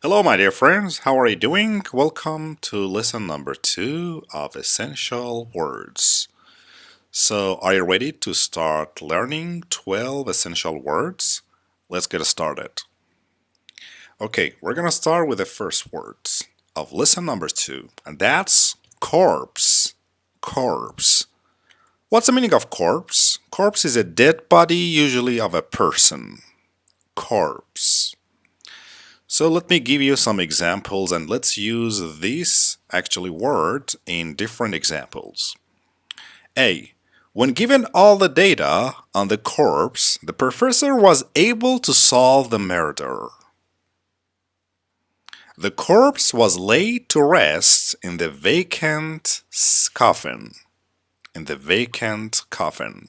Hello, my dear friends. How are you doing? Welcome to lesson number 2 of Essential Words. So, are you ready to start learning 12 essential words? Let's get started. Okay, we're gonna start with the first words of lesson number 2, and that's corpse. Corpse. What's the meaning of corpse? Corpse is a dead body, usually of a person. Corpse. So let me give you some examples and let's use this word in different examples. A. When given all the data on the corpse, the professor was able to solve the murder. The corpse was laid to rest in the vacant coffin. In the vacant coffin.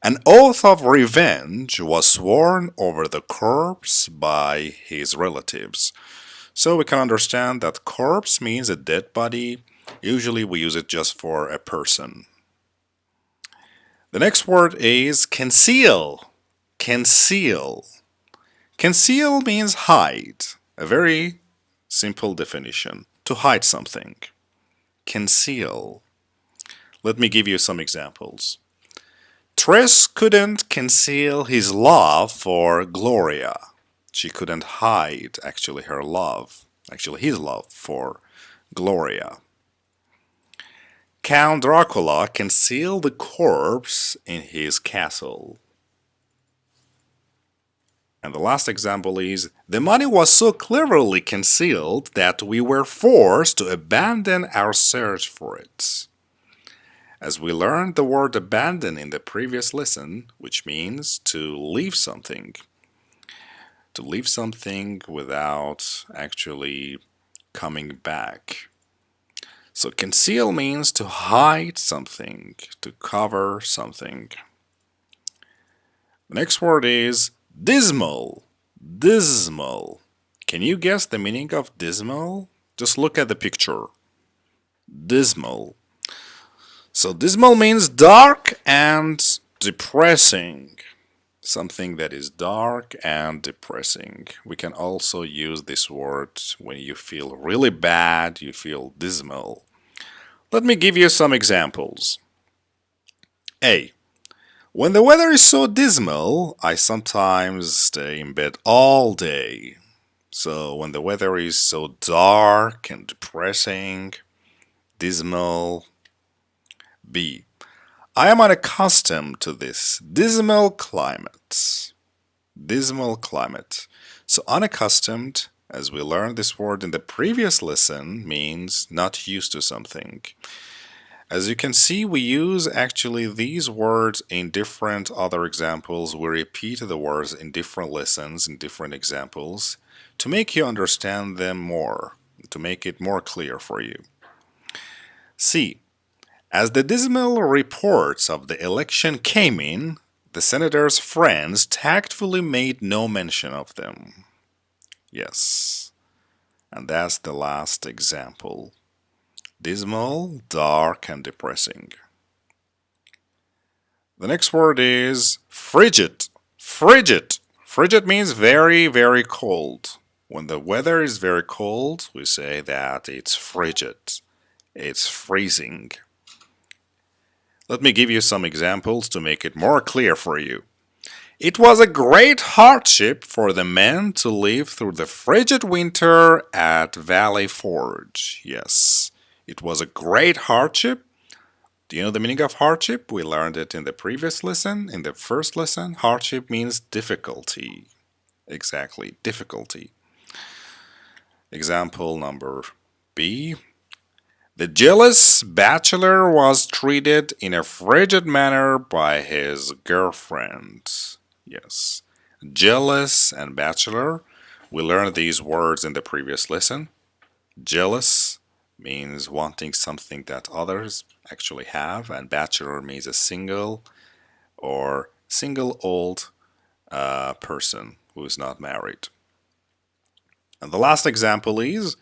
An oath of revenge was sworn over the corpse by his relatives. So we can understand that corpse means a dead body. Usually we use it just for a person. The next word is conceal. Conceal. Conceal means hide. A very simple definition. To hide something. Conceal. Let me give you some examples. Tris couldn't conceal his love for Gloria. She couldn't hide her love, his love for Gloria. Count Dracula concealed the corpse in his castle. And the last example is, the money was so cleverly concealed that we were forced to abandon our search for it. As we learned the word abandon in the previous lesson, which means to leave something. To leave something without actually coming back. So conceal means to hide something, to cover something. The next word is dismal. Dismal. Can you guess the meaning of dismal? Just look at the picture. Dismal. So dismal means dark and depressing. Something that is dark and depressing. We can also use this word when you feel really bad, you feel dismal. Let me give you some examples. A. When the weather is so dismal, I sometimes stay in bed all day. So when the weather is so dark and depressing, dismal. B. I am unaccustomed to this dismal climate. Dismal climate. So unaccustomed, as we learned this word in the previous lesson, means not used to something. As you can see, we use these words in different other examples. We repeat the words in different lessons, in different examples, to make you understand them more, to make it more clear for you. C. As the dismal reports of the election came in, the senator's friends tactfully made no mention of them. Yes, and that's the last example. Dismal, dark, and depressing. The next word is frigid. Frigid. Frigid means very, very cold. When the weather is very cold, we say that it's frigid. It's freezing. Let me give you some examples to make it more clear for you. It was a great hardship for the men to live through the frigid winter at Valley Forge. Yes, it was a great hardship. Do you know the meaning of hardship? We learned it in the previous lesson, in the first lesson. Hardship means difficulty. Exactly, difficulty. Example number B. The jealous bachelor was treated in a frigid manner by his girlfriend. Yes, jealous and bachelor. We learned these words in the previous lesson. Jealous means wanting something that others actually have, and bachelor means a single or single old person who is not married. And the last example is,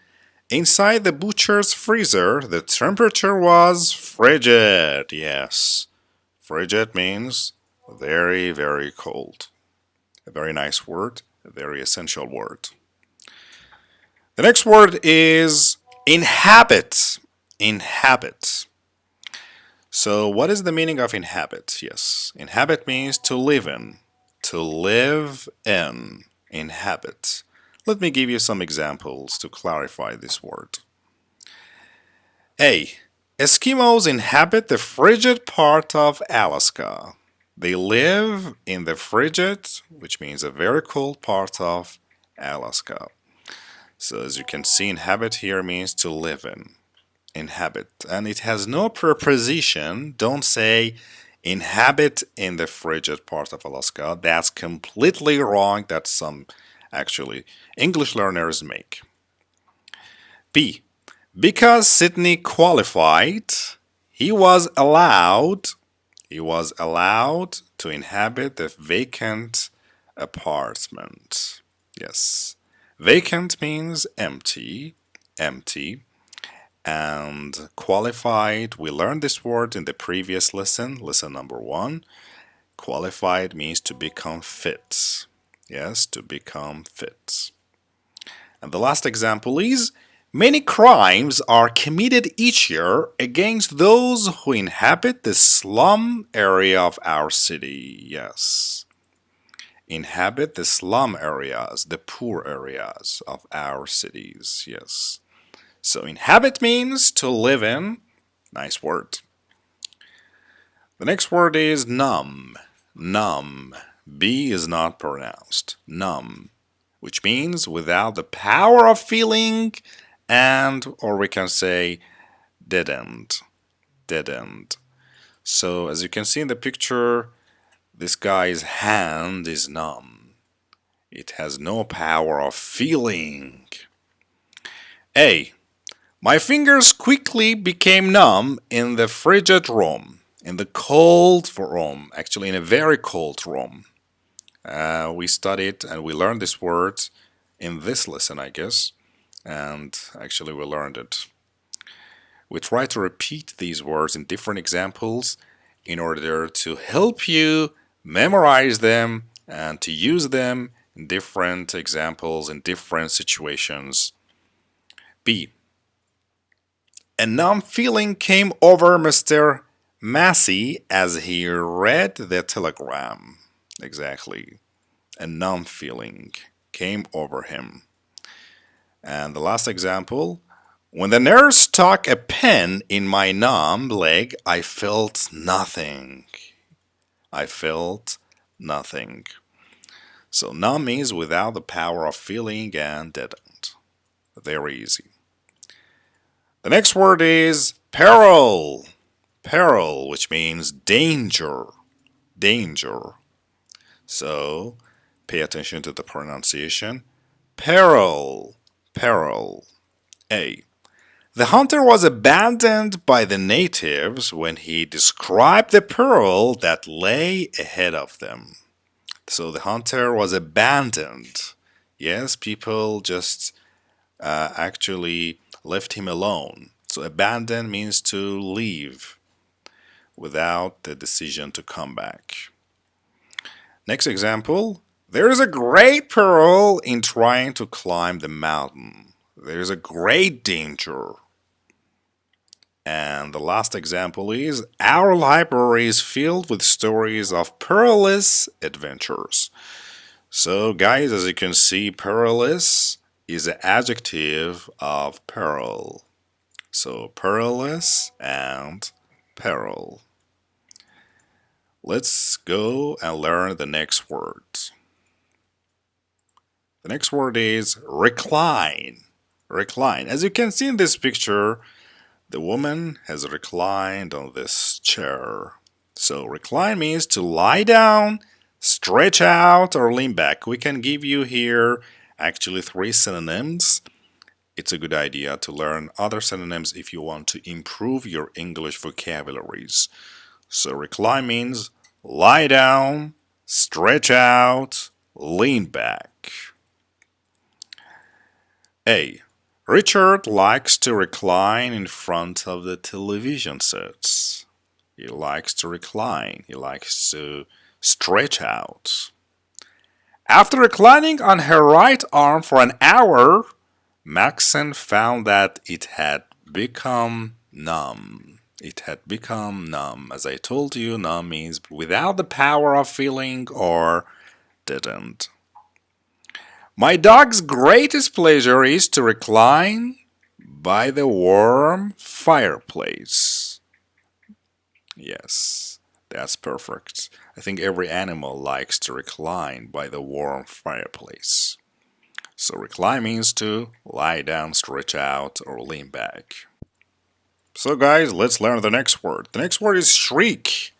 inside the butcher's freezer, the temperature was frigid. Yes, frigid means very, very cold. A very nice word, A very essential word. The next word is inhabit. Inhabit. So, what is the meaning of inhabit? Yes, inhabit means to live in. To live in. Inhabit. Let me give you some examples to clarify this word. A. Eskimos inhabit the frigid part of Alaska. They live in the frigid, which means a very cold part of Alaska. So as you can see, inhabit here means to live in. Inhabit. And it has no preposition. Don't say inhabit in the frigid part of Alaska. That's completely wrong. That's some actually English learners make. B. Because Sydney qualified, he was allowed to inhabit the vacant apartment. Yes. Vacant means empty, empty. And qualified, we learned this word in the previous lesson, lesson number 1. Qualified means to become fit. Yes, to become fit. And the last example is, many crimes are committed each year against those who inhabit the slum area of our city. Yes. Inhabit the slum areas, the poor areas of our cities. Yes. So inhabit means to live in. Nice word. The next word is numb. Numb. B is not pronounced. Numb. Which means without the power of feeling, and or we can say deadened. Deadened. So as you can see in the picture, this guy's hand is numb. It has no power of feeling. A. My fingers quickly became numb in the frigid room. In the cold room. Actually, in a very cold room. We studied and we learned this word in this lesson, I guess. And actually we learned it. We try to repeat these words in different examples in order to help you memorize them and to use them in different examples in different situations. B. A numb feeling came over Mr. Massey as he read the telegram. Exactly. A numb feeling came over him. And the last example, when the nurse stuck a pen in my numb leg, I felt nothing. I felt nothing. So numb means without the power of feeling and deadened. Very easy. The next word is peril. Peril, which means danger. Danger. So pay attention to the pronunciation. Peril. Peril. A. The hunter was abandoned by the natives when he described the peril that lay ahead of them. So the hunter was abandoned. Yes, people just actually left him alone. So abandon means to leave without the decision to come back. Next example. There is a great peril in trying to climb the mountain. There is a great danger. And the last example is, our library is filled with stories of perilous adventures. So guys, as you can see, perilous is an adjective of peril. So perilous and peril. Let's go and learn the next word. The next word is recline. Recline. As you can see in this picture, the woman has reclined on this chair. So recline means to lie down, stretch out, or lean back. We can give you here actually 3 synonyms. It's a good idea to learn other synonyms if you want to improve your English vocabularies. So recline means lie down, stretch out, lean back. A. Richard likes to recline in front of the television sets. He likes to recline. He likes to stretch out. After reclining on her right arm for an hour, Maxon found that it had become numb. It had become numb. As I told you, numb means without the power of feeling or didn't. My dog's greatest pleasure is to recline by the warm fireplace. Yes, that's perfect. I think every animal likes to recline by the warm fireplace. So recline means to lie down, stretch out, or lean back. So guys, let's learn the next word. The next word is shriek.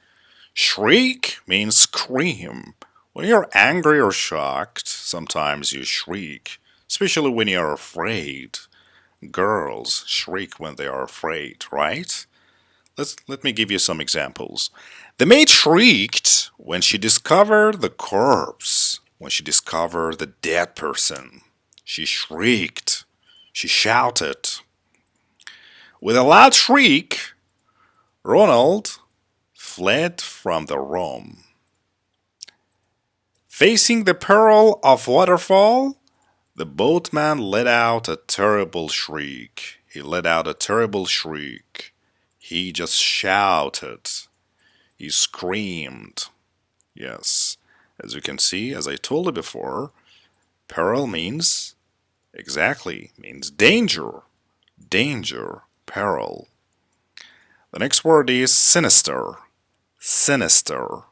Shriek means scream. When you're angry or shocked, sometimes you shriek, especially when you're afraid. Girls shriek when they are afraid, right? Let me give you some examples. The maid shrieked when she discovered the corpse, when she discovered the dead person. She shrieked. She shouted. With a loud shriek, Ronald fled from the room. Facing the peril of waterfall, the boatman let out a terrible shriek. He let out a terrible shriek. He just shouted. He screamed. Yes, as you can see, as I told you before, peril means means danger. Danger, peril. The next word is sinister. Sinister.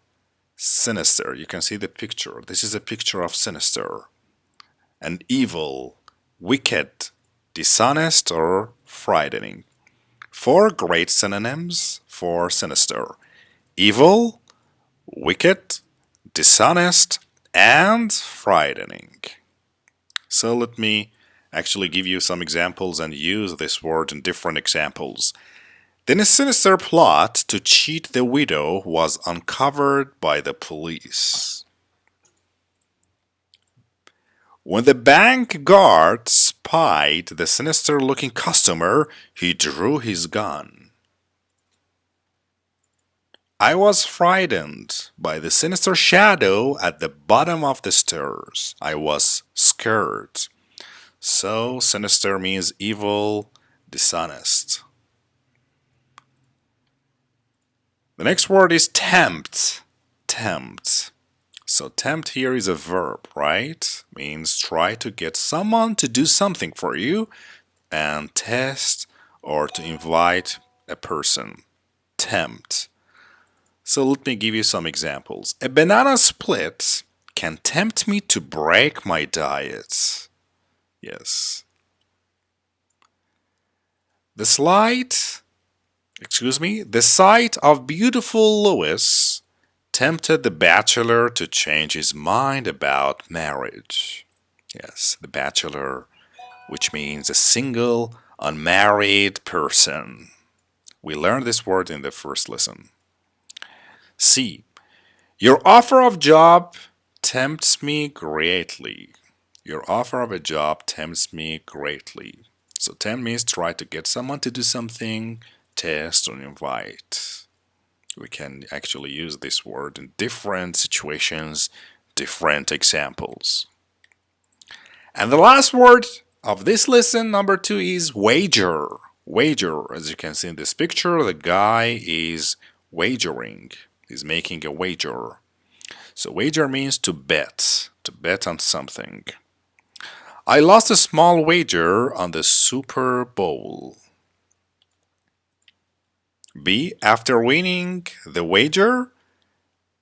Sinister. You can see the picture. This is a picture of sinister. And evil, wicked, dishonest, or frightening. Four great synonyms for sinister: evil, wicked, dishonest, and frightening. So let me actually give you some examples and use this word in different examples. Then a sinister plot to cheat the widow was uncovered by the police. When the bank guard spied the sinister-looking customer, he drew his gun. I was frightened by the sinister shadow at the bottom of the stairs. I was scared. So, sinister means evil, dishonest. The next word is tempt. Tempt. So tempt here is a verb, right? Means try to get someone to do something for you, and test or to invite a person. Tempt. So let me give you some examples. A banana split can tempt me to break my diet. Yes. The sight of beautiful Lois tempted the bachelor to change his mind about marriage. Yes, the bachelor, which means a single, unmarried person. We learned this word in the first lesson. C. Your offer of job tempts me greatly. Your offer of a job tempts me greatly. So tempt means try to get someone to do something, test or invite. We can actually use this word in different situations, different examples. And the last word of this lesson, number 2, is wager. Wager. As you can see in this picture, the guy is wagering. He's making a wager. So wager means to bet on something. I lost a small wager on the Super Bowl. B. After winning the wager,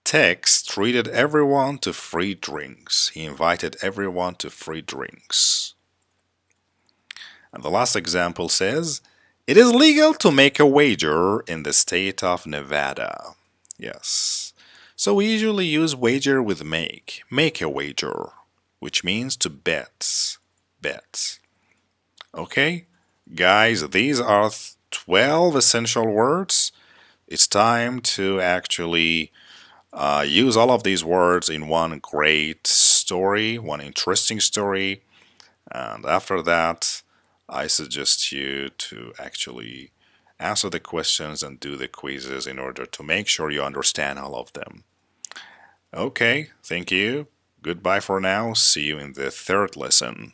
Tex treated everyone to free drinks. He invited everyone to free drinks. And the last example says, it is legal to make a wager in the state of Nevada. Yes. So we usually use wager with make. Make a wager, which means to bet. Bet. Okay? Guys, these are 12 essential words. It's time to actually use all of these words in one great story, one interesting story. And after that, I suggest you to actually answer the questions and do the quizzes in order to make sure you understand all of them. Okay, thank you. Goodbye for now. See you in the third lesson.